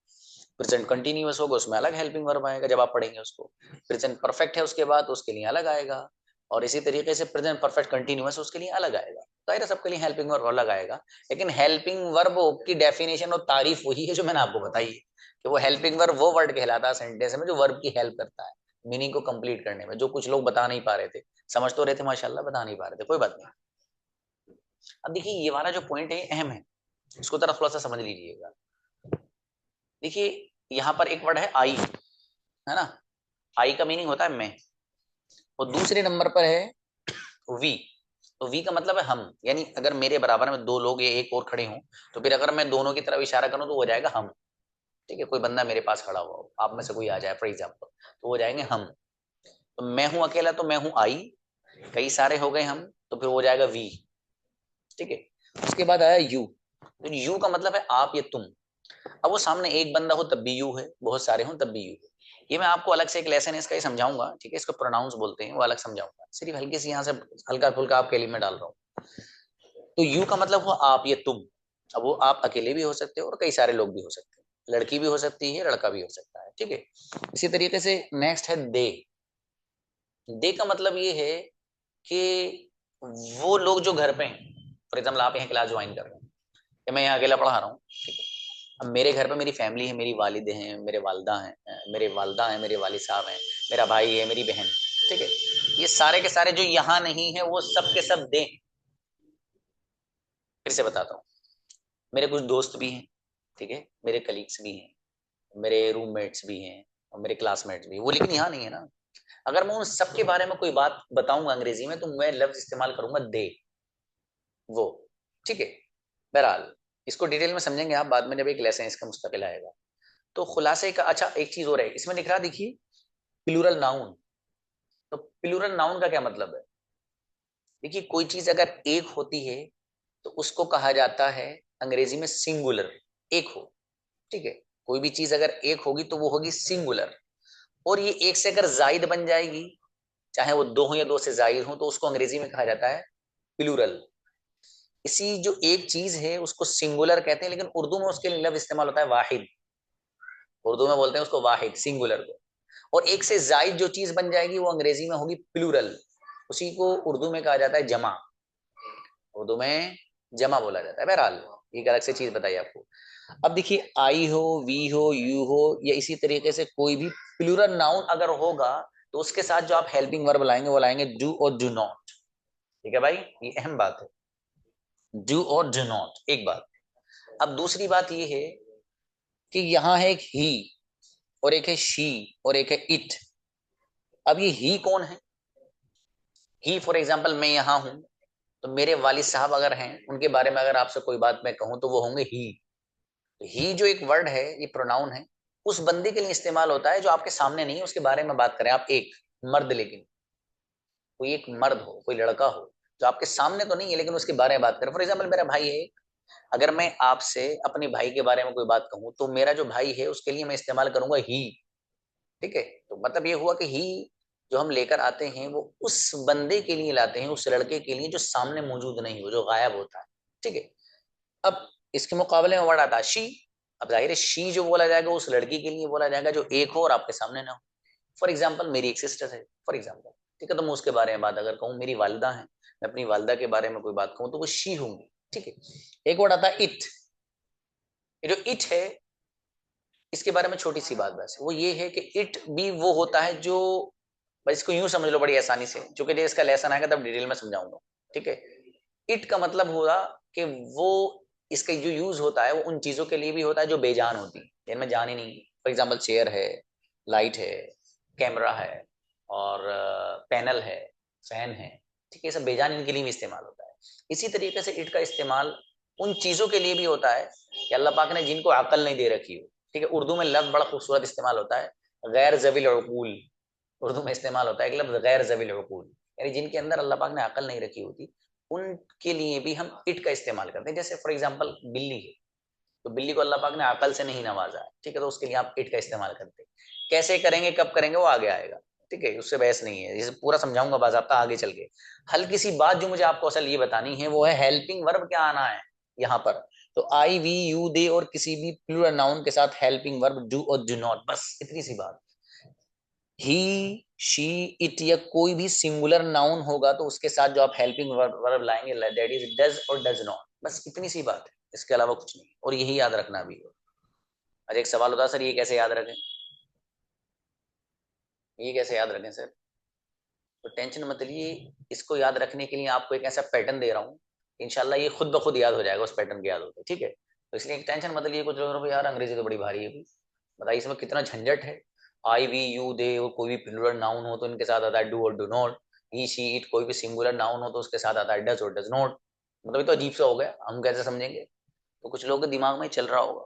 प्रेजेंट कंटिन्यूअस होगा उसमें अलग हेल्पिंग वर्ब आएगा जब आप पढ़ेंगे उसको, प्रेजेंट परफेक्ट है उसके बाद उसके लिए अलग आएगा, और इसी तरीके से प्रेजेंट परफेक्ट कंटिन्यूअस उसके लिए अलग आएगा। तो सबके लिए हेल्पिंग वर्ब अलग आएगा, लेकिन हेल्पिंग वर्ब की डेफिनेशन और तारीफ वही है जो मैंने आपको बताई है कि वो हेल्पिंग वर्ब वो वर्ड कहलाता है सेंटेंस में जो वर्ब की हेल्प करता है मीनिंग को कंप्लीट करने में, जो कुछ लोग बता नहीं पा रहे थे, समझ तो रहे थे माशाल्लाह, बता नहीं पा रहे थे, कोई बात नहीं। अब देखिए ये वाला जो पॉइंट है अहम है, इसको तरह थोड़ा सा समझ लीजिएगा। देखिए यहाँ पर एक वर्ड है आई, है ना, आई का मीनिंग होता है मैं, और दूसरे नंबर पर है वी। तो वी का मतलब है हम, यानी अगर मेरे बराबर में दो लोग या एक और खड़े हों तो फिर अगर मैं दोनों की तरफ इशारा करूं तो हो जाएगा हम। ठीक है, कोई बंदा मेरे पास खड़ा हुआ हो, आप में से कोई आ जाए फॉर एग्जाम्पल, तो हो जाएंगे हम। तो मैं हूं अकेला तो मैं हूं आई, कई सारे हो गए हम तो फिर हो जाएगा वी। ठीक है, उसके बाद आया यू, तो यू का मतलब है आप या तुम। अब वो सामने एक बंदा हो तब भी यू है, बहुत सारे हो तब भी यू है। ये मैं आपको अलग से एक लेसन इसका ही समझाऊंगा, ठीक है, इसको प्रोनाउंस बोलते हैं, वो अलग समझाऊंगा, सिर्फ हल्की सी यहाँ से हल्का फुल्का आपके लिए मैं डाल रहा हूँ। तो यू का मतलब हुआ आप या तुम। अब वो आप अकेले भी हो सकते हो और कई सारे लोग भी हो सकते हैं, लड़की भी हो सकती है, लड़का भी हो सकता है, ठीक है। इसी तरीके से नेक्स्ट है दे। दे का मतलब ये है कि वो लोग जो घर पे हैं, फॉर एग्जाम्पल आप यहाँ क्लास ज्वाइन कर रहे हैं या मैं यहाँ अकेला पढ़ा रहा हूँ, ठीक है, अब मेरे घर पे मेरी फैमिली है, मेरी वालिद हैं, मेरे वालदा हैं, मेरे वालदा हैं, मेरे वालिद साहब हैं, मेरा भाई है, मेरी बहन, ठीक है, ये सारे के सारे जो यहाँ नहीं है वो सब के सब दे। फिर से बताता हूँ, मेरे कुछ दोस्त भी हैं, ठीक है, मेरे कलीग्स भी हैं, मेरे रूममेट्स भी हैं और मेरे क्लासमेट्स भी, वो लेकिन यहाँ नहीं है ना। अगर मैं उन सबके बारे में कोई बात बताऊंगा अंग्रेजी में तो मैं लफ्ज इस्तेमाल करूंगा दे, वो, ठीक है। बहरहाल इसको डिटेल में समझेंगे आप बाद में जब एक लेसन इसका मुस्तकिल आएगा। तो खुलासे का, अच्छा एक चीज और है इसमें लिख रहा, देखिए प्लूरल नाउन। तो प्लूरल नाउन का क्या मतलब है? देखिए कोई चीज अगर एक होती है तो उसको कहा जाता है अंग्रेजी में सिंगुलर, एक हो, ठीक है, कोई भी चीज अगर एक होगी तो वो होगी सिंगुलर, और ये एक से अगर जायद बन जाएगी, चाहे वो दो हो या दो से जायद हो, तो उसको अंग्रेजी में कहा जाता है प्लूरल। इसी जो एक चीज है उसको सिंगुलर कहते हैं, लेकिन उर्दू में उसके लिए लफ्ज इस्तेमाल होता है वाहिद, उर्दू में बोलते हैं उसको वाहिद, सिंगुलर को। और एक से जायद जो चीज बन जाएगी वो अंग्रेजी में होगी प्लूरल, उसी को उर्दू में कहा जाता है जमा। उर्दू में जमा बोला जाता है। बहरहाल एक अलग से चीज बताइए आपको। अब देखिए आई हो, वी हो, यू हो, या इसी तरीके से कोई भी प्लूरल नाउन अगर होगा तो उसके साथ जो आप हेल्पिंग वर्ब लाएंगे वो लाएंगे डू और डू नॉट। ठीक है भाई, ये अहम बात है, डू और डू नॉट। एक बात। अब दूसरी बात ये है कि यहाँ है एक ही और एक है शी और एक है इट। अब ये ही कौन है? ही फॉर एग्जाम्पल मैं यहाँ हूं तो मेरे वालिद साहब अगर हैं उनके बारे में अगर आपसे कोई बात मैं कहूं तो वो होंगे ही। तो ही जो एक वर्ड है, ये प्रोनाउन है, उस बंदे के लिए इस्तेमाल होता है जो आपके सामने नहीं है, उसके बारे में बात करें आप। एक मर्द, लेकिन कोई एक मर्द हो, कोई लड़का हो जो आपके सामने तो नहीं है लेकिन उसके बारे में बात करें। फॉर एग्जाम्पल मेरा भाई है, अगर मैं आपसे अपने भाई के बारे में कोई बात कहूं तो मेरा जो भाई है उसके लिए मैं इस्तेमाल करूंगा ही। ठीक है, तो मतलब ये हुआ कि ही जो हम लेकर आते हैं वो उस बंदे के लिए लाते हैं, उस लड़के के लिए जो सामने मौजूद नहीं हो, जो गायब होता है। ठीक है, अब इसके मुकाबले में वर्ड आता है शी। अब जाहिर है शी जो बोला जाएगा उस लड़की के लिए बोला जाएगा जो एक हो और आपके सामने ना हो। फॉर एग्जाम्पल मेरी एक सिस्टर है, फॉर एग्जाम्पल, ठीक है, तो मैं उसके बारे में बात अगर कहूँ, मेरी वालिदा है, मैं अपनी वालिदा के बारे में कोई बात कहूँ तो वो शी होंगी। ठीक है, एक वर्ड आता है इट। ये जो इट है इसके बारे में छोटी सी बात बस वो ये है कि इट भी वो होता है जो, बस इसको यूं समझ लो बड़ी आसानी से, चूंकि जब इसका लेसन आएगा तब डिटेल में समझाऊंगा। ठीक है, इट का मतलब होगा कि वो, इसका जो यूज होता है वो उन चीजों के लिए भी होता है जो बेजान होती है, जिनमें जान ही नहीं। फॉर एग्जाम्पल चेयर है, लाइट है, कैमरा है, और पैनल है, फैन है। ठीक है, ये सब बेजान इनके लिए भी इस्तेमाल होता है। इसी तरीके से इट का इस्तेमाल उन चीजों के लिए भी होता है कि अल्लाह पाक ने जिनको अकल नहीं दे रखी हो। ठीक है, उर्दू में लफ्ज बड़ा खूबसूरत इस्तेमाल होता है, गैर ज़विल उकूल। उर्दू में इस्तेमाल होता है एक लफ्ज गैर ज़विल उकूल, यानी जिनके अंदर अल्लाह पाक ने अकल नहीं रखी होती, उनके लिए भी हम इट का इस्तेमाल करते हैं। जैसे फॉर एग्जाम्पल बिल्ली है, तो बिल्ली को अल्लाह पाक ने अकल से नहीं नवाजा है, ठीक है, तो उसके लिए आप इट का इस्तेमाल करते हैं। कैसे करेंगे, कब करेंगे, वो आगे आएगा। ठीक है, उससे बहस नहीं है, इसे पूरा समझाऊंगा बाज़ाब्ता आगे चल के। हल्की सी बात जो मुझे आपको असल ये बतानी है वो है हेल्पिंग वर्ब क्या आना है यहाँ पर। तो आई, वी, यू, दे और किसी भी प्लूरल नाउन के साथ हेल्पिंग वर्ब डू और डू नॉट, बस इतनी सी बात। ही, शी, इट या कोई भी सिंगुलर नाउन होगा तो उसके साथ जो आप हेल्पिंग वर्ब लाएंगे दैट इज डज और डज नॉट, बस इतनी सी बात है, इसके अलावा कुछ नहीं। और यही याद रखना भी है। अच्छा एक सवाल होता है सर ये कैसे याद रखें, ये कैसे याद रखें सर? तो टेंशन मत लिए, इसको याद रखने के लिए आपको एक ऐसा पैटर्न दे रहा हूँ, इंशाल्लाह ये खुद ब खुद याद हो जाएगा उस पैटर्न के याद होते। ठीक है, तो इसलिए टेंशन मत लिए। कुछ लोग यार अंग्रेजी तो बड़ी भारी है, बताइए इसमें कितना झंझट है। आई, वी, यू, दे और कोई भी प्लूरल नाउन हो तो इनके साथ आता है डू और do not. He, she, it कोई भी सिंगुलर नाउन हो तो उसके साथ आता है डज और डज नॉट। मतलब ये तो अजीब सा हो गया, हम कैसे समझेंगे? तो कुछ लोगों के दिमाग में चल रहा होगा,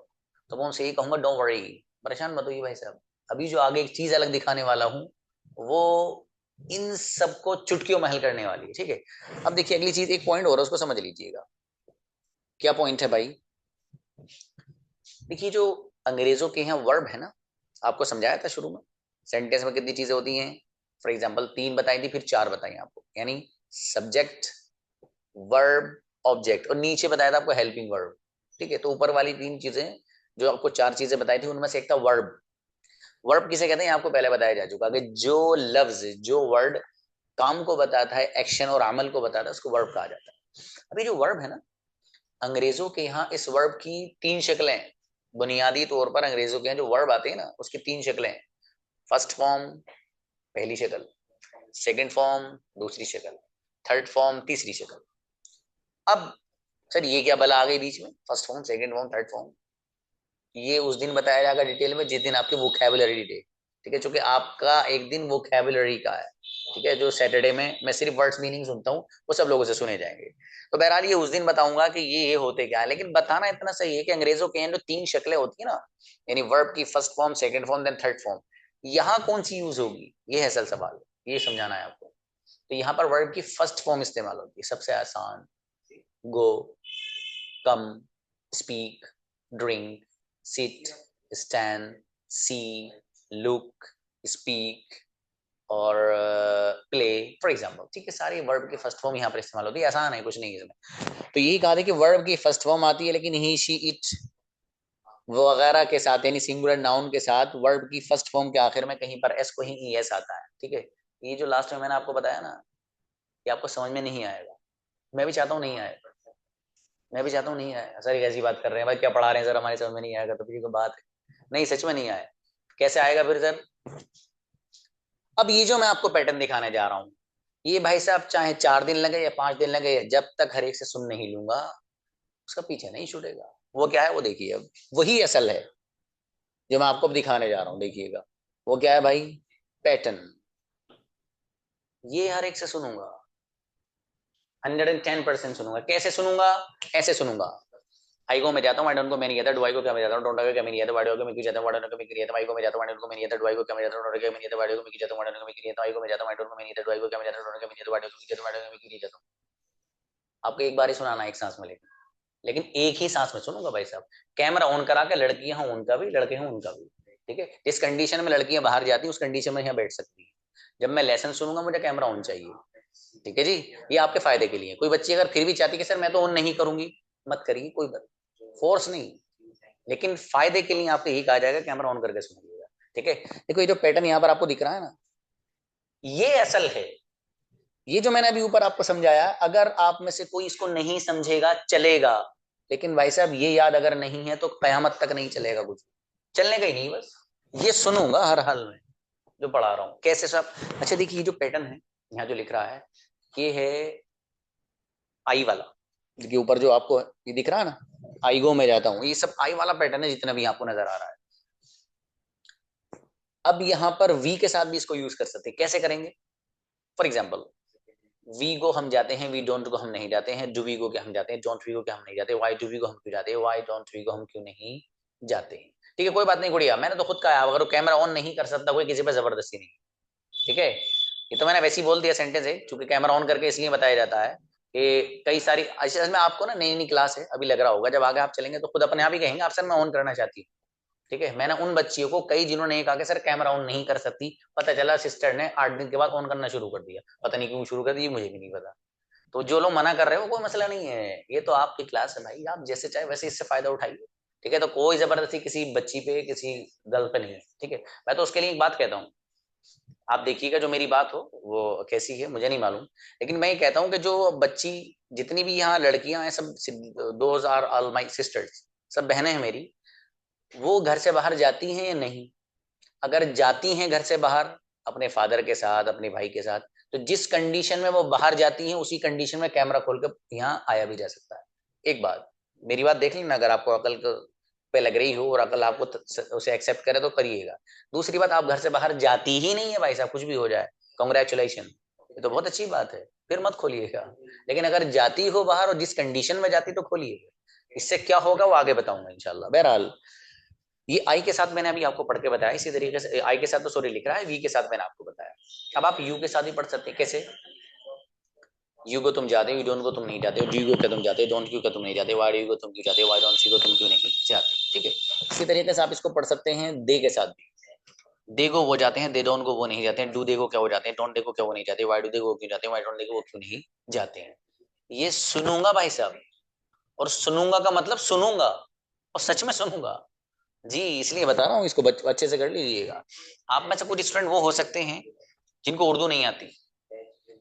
तो मैं उनसे यही कहूंगा डोंट वरी, परेशान मत होइए भाई साहब। अभी जो आगे एक चीज अलग दिखाने वाला हूँ वो इन सबको चुटकियों में हल करने वाली है। ठीक है, अब देखिए अगली चीज, एक पॉइंट और उसको समझ लीजिएगा। क्या पॉइंट है भाई? देखिए जो अंग्रेजों के यहाँ वर्ब है ना, आपको समझाया था शुरू में, सेंटेंस में कितनी चीजें होती हैं। फॉर एग्जाम्पल 3 बताई थी, फिर 4 बताई आपको, यानी सब्जेक्ट, वर्ब, ऑब्जेक्ट, और नीचे बताया था आपको हेल्पिंग वर्ब। ठीक है, तो ऊपर वाली 3 चीजें जो आपको 4 चीजें बताई थी उनमें से एक था वर्ब। वर्ब किसे कहते हैं आपको पहले बताया जा चुका कि जो लफ्ज, जो वर्ड काम को बताता है, एक्शन और अमल को बताता है, उसको वर्ब कहा जाता है। अभी जो वर्ब है ना, अंग्रेजों के यहाँ इस वर्ब की 3 शक्लें हैं। बुनियादी तौर पर अंग्रेजों के यहाँ जो वर्ब आते हैं ना उसकी 3 शक्लें हैं। फर्स्ट फॉर्म पहली शक्ल, सेकंड फॉर्म दूसरी शक्ल, थर्ड फॉर्म तीसरी शक्ल। अब सर ये क्या भला आ गई बीच में, first form, second form, third form? ये उस दिन बताया जाएगा डिटेल में जिस दिन आपकी वोकैबुलरी डे। ठीक है, क्योंकि आपका एक दिन वोकैबुलरी का है। ठीक है, जो सैटरडे में मैं सिर्फ वर्ड्स मीनिंग सुनता हूँ वो सब लोगों से सुने जाएंगे। तो बहरहाल ये उस दिन बताऊंगा कि ये होते क्या है, लेकिन बताना इतना सही है कि अंग्रेजों के यहाँ जो 3 शक्लें होती है ना, यानी वर्ब की first form, second form, then third form, यहाँ कौन सी यूज होगी, ये है असल सवाल, ये समझाना है आपको। तो यहाँ पर वर्ब की फर्स्ट फॉर्म इस्तेमाल होती है, सबसे आसान, गो, कम, स्पीक, ड्रिंक, सिट, स्टैंड, सी, लुक, स्पीक और प्ले फॉर एग्जाम्पल। ठीक है, सारे वर्ब की फर्स्ट फॉर्म यहाँ पर इस्तेमाल होती है, आसान है, कुछ नहीं इसमें। तो यही कहा था कि वर्ब की फर्स्ट फॉर्म आती है, लेकिन ही, शी, इट वगैरह के साथ, यानी सिंगुलर नाउन के साथ वर्ब की फर्स्ट फॉर्म के आखिर में कहीं पर एस कहीं ई एस आता है। ठीक है, ये जो लास्ट में मैंने आपको बताया ना, ये आपको समझ में नहीं आएगा, मैं भी चाहता हूँ नहीं आएगा, मैं भी चाहता हूँ नहीं आए सर, कैसी बात कर रहे हैं भाई, क्या पढ़ा रहे हैं सर, हमारे समझ में नहीं आएगा तो फिर कोई बात है नहीं, सच में नहीं आए, कैसे आएगा फिर सर। अब ये जो मैं आपको पैटर्न दिखाने जा रहा हूँ, ये भाई साहब चाहे 4 दिन लगे या 5 दिन लगे, जब तक हर एक से सुन नहीं लूंगा उसका पीछे नहीं छूटेगा। वो क्या है वो देखिए, अब वही असल है जो मैं आपको अब दिखाने जा रहा हूँ, देखिएगा वो क्या है भाई, पैटर्न। ये हर एक से सुनूंगा, 110% सुनूंगा। कैसे सुनूंगा, ऐसे सुनूंगा। आई गो में जाता हूँ, आई डोंट गो मैं नहीं आता, डू आई गो क्या मैं जाता हूँ, डोंट आई गो क्या मैं नहीं आता, वाई गो मैं क्यों जाता हूँ, वाई डोंट गो मैं क्यों नहीं आता, आई गो में जाता हूँ, आई डोंट गो मैं नहीं आता, डू आई गो क्या मैं जाता हूँ, डोंट आई गो मैं नहीं आता, वाई गो मैं क्यों जाता हूँ, वाई डोंट गो मैं क्यों नहीं आता, आई गो में जाता हूँ, आई डोंट गो मैं नहीं आता, डू आई गो क्या मैं जाता हूँ, डोंट आई गो मैं नहीं आता, वाई डोंट गो मैं क्यों जाता हूँ, वाई डोंट गो मैं क्यों नहीं जाता हूँ। आपको एक बार ही सुनाना एक सांस में, लेकिन एक ही सांस में सुनूंगा भाई साहब। कैमरा ऑन करा के, लड़कियां हों उनका भी, लड़के हों उनका भी, ठीक है। जिस कंडीशन में लड़कियां बाहर जाती हैं उस कंडीशन में यहाँ बैठ सकती है। जब मैं लेसन सुनूंगा मुझे कैमरा ऑन चाहिए, ठीक है जी। ये आपके फायदे के लिए। कोई बच्ची अगर फिर भी चाहती है कि सर मैं तो ऑन नहीं करूंगी, मत करिए, कोई फोर्स नहीं, लेकिन फायदे के लिए आपको यही कहा जाएगा कैमरा ऑन करके सुनिएगा, ठीक है। देखो ये जो पैटर्न यहाँ पर आपको दिख रहा है ना, ये असल है। ये जो मैंने अभी ऊपर आपको समझाया, अगर आप में से कोई इसको नहीं समझेगा चलेगा, लेकिन भाई साहब ये याद अगर नहीं है तो कयामत तक नहीं चलेगा, कुछ चलने का ही नहीं, बस ये सुनूंगा हर हाल में जो पढ़ा रहा हूं। कैसे सब, अच्छा देखिए ये जो पैटर्न है यहाँ जो लिख रहा है, ये है आई वाला, देखिए ऊपर जो आपको ये दिख रहा है ना, आई गो में जाता हूँ, ये सब आई वाला पैटर्न है जितना भी आपको नजर आ रहा है। अब यहाँ पर वी के साथ भी इसको यूज कर सकते हैं। कैसे करेंगे, फॉर एग्जाम्पल वी गो हम जाते हैं, वी डोंट गो हम नहीं जाते हैं, डू वी गो के हम जाते हैं, डोंट वी गो के हम नहीं जाते, वाई डू वी गो हम क्यों जाते हैं, वाई डोंट वी गो हम क्यों नहीं जाते हैं। ठीक है, कोई बात नहीं गुड़िया, मैंने तो खुद कहा अगर कैमरा ऑन नहीं कर सकता कोई, किसी पे जबरदस्ती नहीं, ठीक है। ये तो मैंने वैसे ही बोल दिया सेंटेंस है, क्योंकि कैमरा ऑन करके इसलिए बताया जाता है कि कई सारी असल में आपको ना नई नई क्लास है, अभी लग रहा होगा, जब आगे आप चलेंगे तो खुद अपने आप ही कहेंगे आप सर मैं ऑन करना चाहती हूँ, ठीक है। मैंने उन बच्चियों को कई जिन्होंने ये कहा कि सर कैमरा ऑन नहीं कर सकती, पता चला सिस्टर ने 8 दिन के बाद ऑन करना शुरू कर दिया, पता नहीं क्यों शुरू कर दिया मुझे भी नहीं पता। तो जो लोग मना कर रहे हो कोई मसला नहीं है, ये तो आपकी क्लास है भाई, आप जैसे चाहे वैसे इससे फायदा उठाइए, ठीक है। तो कोई जबरदस्ती किसी बच्ची पे किसी गर्ल पे नहीं है, ठीक है। मैं तो उसके लिए एक बात कहता हूँ, आप देखिएगा जो मेरी बात हो वो कैसी है मुझे नहीं मालूम, लेकिन मैं ये कहता हूँ कि जो बच्ची जितनी भी यहाँ लड़कियां हैं सब, those are all my sisters, सब बहनें हैं मेरी, वो घर से बाहर जाती हैं या नहीं। अगर जाती हैं घर से बाहर अपने फादर के साथ अपने भाई के साथ, तो जिस कंडीशन में वो बाहर जाती हैं उसी कंडीशन में कैमरा खोल कर यहाँ आया भी जा सकता है। एक बात मेरी बात देख लेना, अगर आपको अकल पे लग रही हो और अकल आपको उसे एक्सेप्ट करे तो करिएगा। दूसरी बात, आप घर से बाहर जाती ही नहीं है भाई साहब, कुछ भी हो जाए कांग्रेचुलेशन, ये तो बहुत अच्छी बात है, फिर मत खोलिएगा। लेकिन अगर जाती हो बाहर और जिस कंडीशन में जाती तो खोलिएगा, इससे क्या होगा वो आगे बताऊंगा इंशाल्लाह। बहरहाल ये आई के साथ मैंने अभी आपको पढ़ के बताया, इसी तरीके से आई के साथ तो सॉरी लिख रहा है, वी के साथ मैंने आपको बताया। अब आप यू के साथ भी पढ़ सकते हैं। कैसे, यू को तुम जाते हो, यू डोंट को तुम नहीं जाते हो, डू को क्या तुम जाते हो, डोंट क्यों क्या तुम नहीं जाते, वाई डू को तुम क्यों जाते हो, वाई डोंट सी को तुम क्यों नहीं जाते, ठीक है। इसी तरीके से आप इसको पढ़ सकते हैं दे के साथ भी, दे को वो जाते हैं, दे डोंट को वो नहीं जाते हैं, डू दे को क्या वो जाते हैं, डोंट दे को क्या वो नहीं जाते, वाई डू दे को क्यों जाते हैं, वाई डोंट दे को वो क्यों नहीं जाते हैं। ये सुनूंगा भाई साहब, और सुनूंगा का मतलब सुनूंगा और सच में सुनूंगा जी, इसलिए बता रहा हूँ, इसको अच्छे से कर लीजिएगा। आप में से कुछ स्टूडेंट वो हो सकते हैं जिनको उर्दू नहीं आती,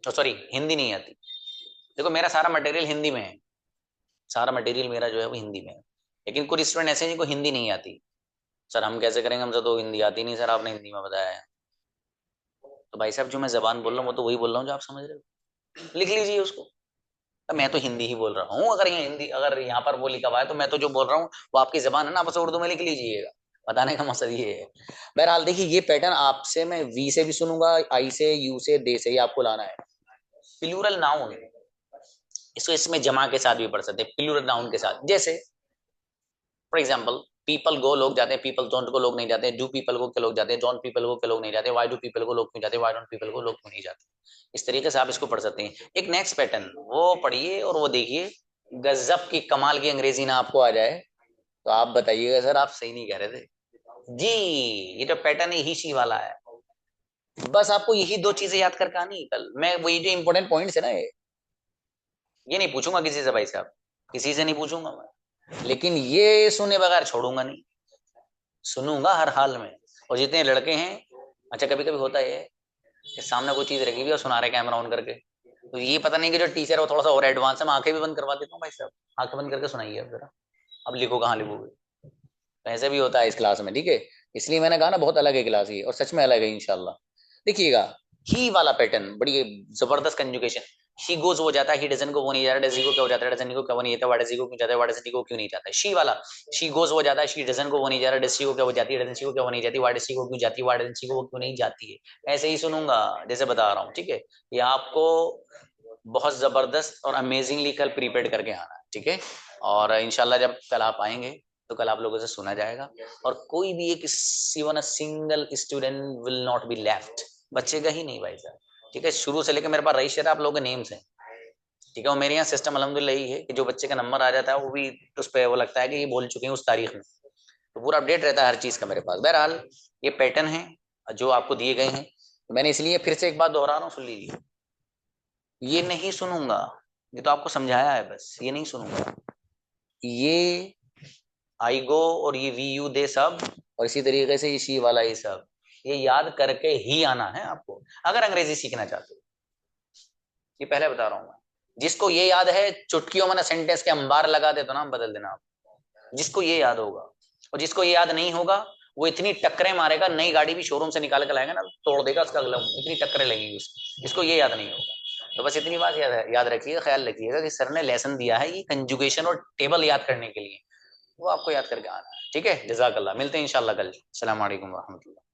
तो सॉरी हिंदी नहीं आती। देखो मेरा सारा मटेरियल हिंदी में है, सारा मटेरियल मेरा जो है वो हिंदी में है, लेकिन कुछ स्टूडेंट ऐसे हैं जिनको हिंदी नहीं आती। सर हम कैसे करेंगे, हमसे तो हिंदी आती नहीं सर, आपने हिंदी में बताया है। तो भाई साहब जो मैं जबान बोल रहा हूँ वो तो वही बोल रहा हूँ जो आप समझ रहे हो, लिख लीजिए उसको। तो मैं तो हिंदी ही बोल रहा हूँ, अगर यहाँ हिंदी अगर यहाँ पर वो लिखा हुआ है तो मैं तो जो बोल रहा हूँ वो आपकी जबान है ना, आप उसे उर्दू में लिख लीजिएगा। बताने का मकसद ये है। बहरहाल देखिए ये पैटर्न आपसे मैं वी से भी सुनूंगा, आई से, यू से, दे से, ही आपको लाना है। प्लूरल नाउन, इसको इसमें जमा के साथ भी पढ़ सकते हैं, प्लूरल नाउन के साथ। जैसे फॉर एग्जाम्पल पीपल गो लोग जाते हैं, पीपल डोंट को लोग नहीं जाते, डू पीपल को के लोग जाते हैं, डोंट पीपल को के लोग नहीं जाते, वाई डू पीपल को लोग क्यों जाते, वाई डोंट पीपल को लोग क्यों नहीं जाते। इस तरीके से आप इसको पढ़ सकते हैं। एक नेक्स्ट पैटर्न वो पढ़िए और वो देखिए, गजब की कमाल की अंग्रेजी ना आपको आ जाए तो आप बताइएगा सर आप सही नहीं कह रहे थे जी। ये जो पैटर्न है ही वाला है, बस आपको यही 2 चीजें याद करके आनी। कल मैं वही जो इंपॉर्टेंट पॉइंट्स है ना, ये नहीं पूछूंगा किसी से भाई साहब, किसी से नहीं पूछूंगा मैं, लेकिन ये सुने बगैर छोड़ूंगा नहीं, सुनूंगा हर हाल में। और जितने लड़के हैं, अच्छा कभी कभी होता है कि सामने कोई चीज रखी हुई और सुना रहे कैमरा ऑन करके, तो ये पता नहीं कि जो टीचर है वो थोड़ा सा और एडवांस है। मैं आंखें भी बंद करवा देता हूँ भाई साहब, आंखें बंद करके सुनाइए अब जरा, अब लिखो कहाँ लिखोगे। तो ऐसे भी होता है इस क्लास में, ठीक है। इसलिए मैंने कहा ना बहुत अलग है क्लास ये, और सच में अलग है इंशाल्लाह। देखिएगा ही वाला पैटर्न बड़ी जबरदस्त कंजुगेशन। शी गोज हो जाता है, ही डजन को वो नहीं जाता, डज को क्या हो जाता है, डजन को क्या वो नहीं जाता, वाट डज को क्यों जाता है, वाट डज को क्यों नहीं जाता है। शी वाला शी गोज हो जाता है, शी डजन को वो नहीं जा रहा, डज को क्या हो जाती है, डजन को क्या वो नहीं जाती, वाट डज को क्यों जाती है, वाट डज को वो क्यों नहीं जाती है। ऐसे ही सुनूंगा जैसे बता रहा हूँ, ठीक है। ये आपको बहुत जबरदस्त और अमेजिंगली कल प्रिपेयर करके आना है, ठीक है। और इंशाल्लाह जब कल आप आएंगे तो कल आप लोगों से सुना जाएगा, और कोई भी एक even single student will not be left, बचेगा ही नहीं भाई साहब, ठीक है। शुरू से लेकर मेरे पास रजिस्टर आप लोगों के नेम्स हैं, ठीक है। और मेरे यहाँ सिस्टम अल्हम्दुलिल्लाह यही है कि जो बच्चे का नंबर आ जाता है वो भी उस पर वो लगता है कि ये बोल चुके हैं उस तारीख में, तो पूरा अपडेट रहता है हर चीज का मेरे पास। बहरहाल ये पैटर्न है जो आपको दिए गए हैं, तो मैंने इसलिए फिर से एक बात दोहरा रहा हूँ, सुन लीजिए। ये नहीं सुनूंगा, ये तो आपको समझाया है बस, ये नहीं सुनूंगा। ये आई गो और ये वी यू दे सब, और इसी तरीके से ये शी वाला ये सब, ये याद करके ही आना है आपको अगर अंग्रेजी सीखना चाहते हो। ये पहले बता रहा हूं मैं, जिसको ये याद है चुटकियों में ना सेंटेंस के अंबार लगा दे तो नाम बदल देना आप, जिसको ये याद होगा। और जिसको ये याद नहीं होगा वो इतनी टक्करें मारेगा, नई गाड़ी भी शोरूम से निकाल कर लाएगा ना, तोड़ देगा उसका अगला, इतनी टक्करें लगेंगी उसकी, जिसको ये याद नहीं होगा। तो बस इतनी बात याद रखिएगा, ख्याल रखिएगा कि सर ने लेसन दिया है ये कंजुगेशन और टेबल याद करने के लिए, वो आपको याद करके आना है, ठीक है। जज़ाकल्लाह, मिलते हैं इंशाल्लाह कल। अस्सलाम वालेकुम व रहमतुल्लाह।